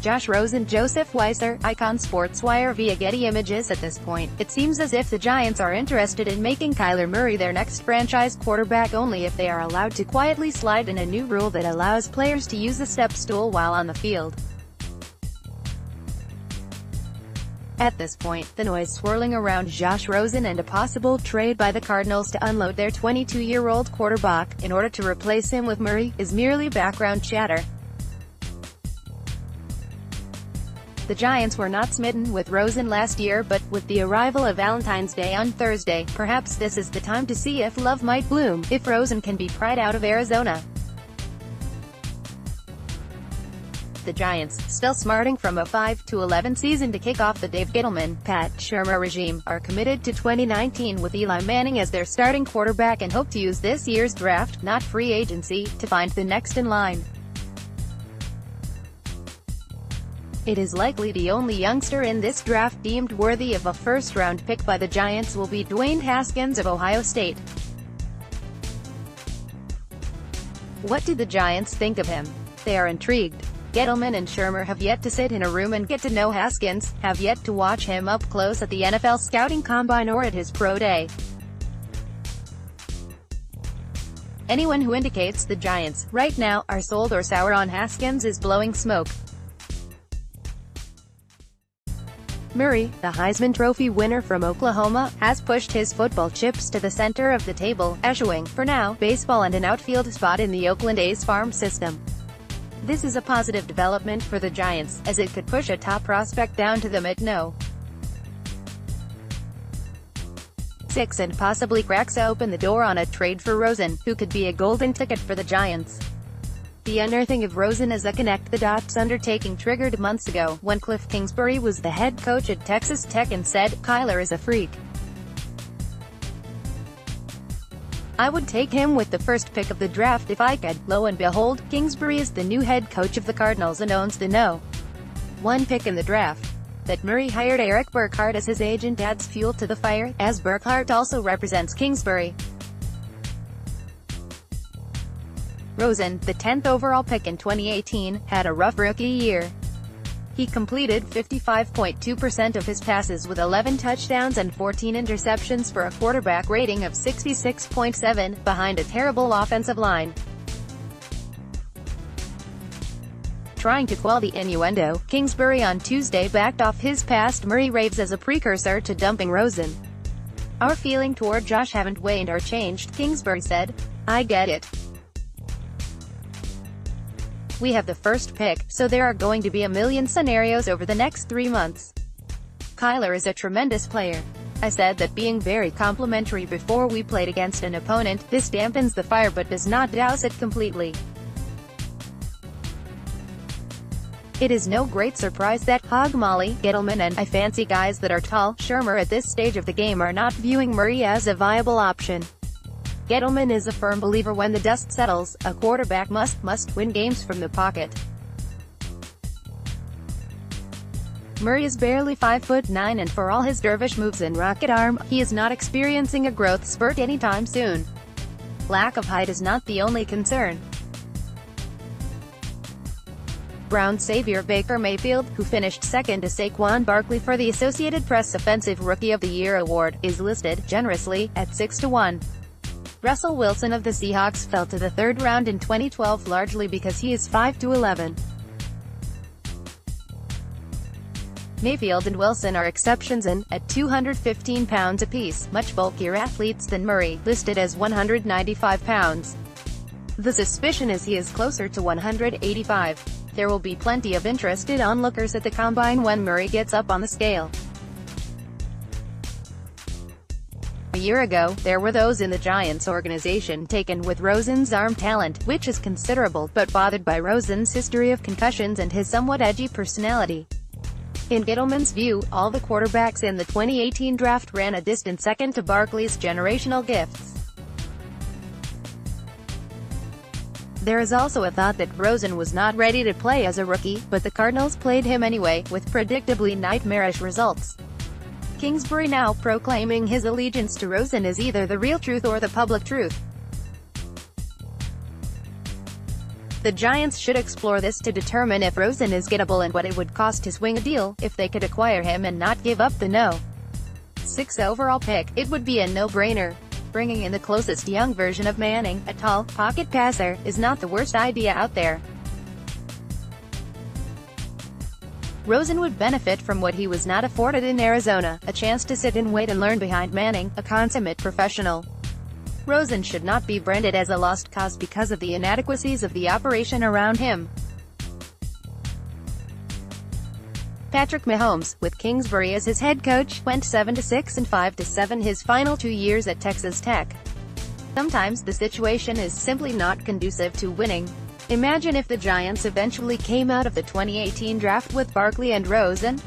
Josh Rosen Joseph Weiser, icon Sportswire via Getty Images. At this point, it seems as if the Giants are interested in making Kyler Murray their next franchise quarterback only if they are allowed to quietly slide in a new rule that allows players to use the step stool while on the field. At this point, the noise swirling around Josh Rosen and a possible trade by the Cardinals to unload their 22-year-old quarterback, in order to replace him with Murray, is merely background chatter. The Giants were not smitten with Rosen last year, but, with the arrival of Valentine's Day on Thursday, perhaps this is the time to see if love might bloom, if Rosen can be pried out of Arizona. The Giants, still smarting from a 5-11 season to kick off the Dave Gettleman, Pat Shurmur regime, are committed to 2019 with Eli Manning as their starting quarterback and hope to use this year's draft, not free agency, to find the next in line. It is likely the only youngster in this draft deemed worthy of a first-round pick by the Giants will be Dwayne Haskins of Ohio State. What do the Giants think of him? They are intrigued. Gettleman and Shurmur have yet to sit in a room and get to know Haskins, have yet to watch him up close at the NFL scouting combine or at his pro day. Anyone who indicates the Giants, right now, are sold or sour on Haskins is blowing smoke. Murray, the Heisman Trophy winner from Oklahoma, has pushed his football chips to the center of the table, eschewing, for now, baseball and an outfield spot in the Oakland A's farm system. This is a positive development for the Giants, as it could push a top prospect down to them at No. 6 and possibly cracks open the door on a trade for Rosen, who could be a golden ticket for the Giants. The unearthing of Rosen as a connect-the-dots undertaking triggered months ago, when Cliff Kingsbury was the head coach at Texas Tech and said, "Kyler is a freak. I would take him with the first pick of the draft if I could." Lo and behold, Kingsbury is the new head coach of the Cardinals and owns the No. 1 pick in the draft. That Murray hired Eric Burkhardt as his agent adds fuel to the fire, as Burkhardt also represents Kingsbury. Rosen, the 10th overall pick in 2018, had a rough rookie year. He completed 55.2% of his passes with 11 touchdowns and 14 interceptions for a quarterback rating of 66.7, behind a terrible offensive line. Trying to quell the innuendo, Kingsbury on Tuesday backed off his past Murray raves as a precursor to dumping Rosen. "Our feeling toward Josh haven't waned or changed," Kingsbury said. "I get it. We have the first pick, so there are going to be a million scenarios over the next 3 months. Kyler is a tremendous player. I said that being very complimentary before we played against an opponent. This dampens the fire but does not douse it completely. It is no great surprise that Hog Molly, Gettleman and I fancy guys that are tall. Shurmur at this stage of the game are not viewing Murray as a viable option. Gettleman is a firm believer when the dust settles, a quarterback must win games from the pocket. Murray is barely 5'9", and for all his dervish moves and rocket arm, he is not experiencing a growth spurt anytime soon. Lack of height is not the only concern. Brown savior Baker Mayfield, who finished second to Saquon Barkley for the Associated Press Offensive Rookie of the Year award, is listed, generously, at 6-1. Russell Wilson of the Seahawks fell to the 3rd round in 2012 largely because he is 5'11". Mayfield and Wilson are exceptions and, at 215 pounds apiece, much bulkier athletes than Murray, listed as 195 pounds. The suspicion is he is closer to 185. There will be plenty of interested onlookers at the combine when Murray gets up on the scale. A year ago, there were those in the Giants organization taken with Rosen's arm talent, which is considerable, but bothered by Rosen's history of concussions and his somewhat edgy personality. In Gettleman's view, all the quarterbacks in the 2018 draft ran a distant second to Barkley's generational gifts. There is also a thought that Rosen was not ready to play as a rookie, but the Cardinals played him anyway, with predictably nightmarish results. Kingsbury now proclaiming his allegiance to Rosen is either the real truth or the public truth. The Giants should explore this to determine if Rosen is gettable and what it would cost to swing a deal. If they could acquire him and not give up the No. 6 overall pick, it would be a no-brainer. Bringing in the closest young version of Manning, a tall, pocket passer, is not the worst idea out there. Rosen would benefit from what he was not afforded in Arizona, a chance to sit and wait and learn behind Manning, a consummate professional. Rosen should not be branded as a lost cause because of the inadequacies of the operation around him. Patrick Mahomes, with Kingsbury as his head coach, went 7-6 and 5-7 his final 2 years at Texas Tech. Sometimes the situation is simply not conducive to winning. Imagine if the Giants eventually came out of the 2018 draft with Barkley and Rosen.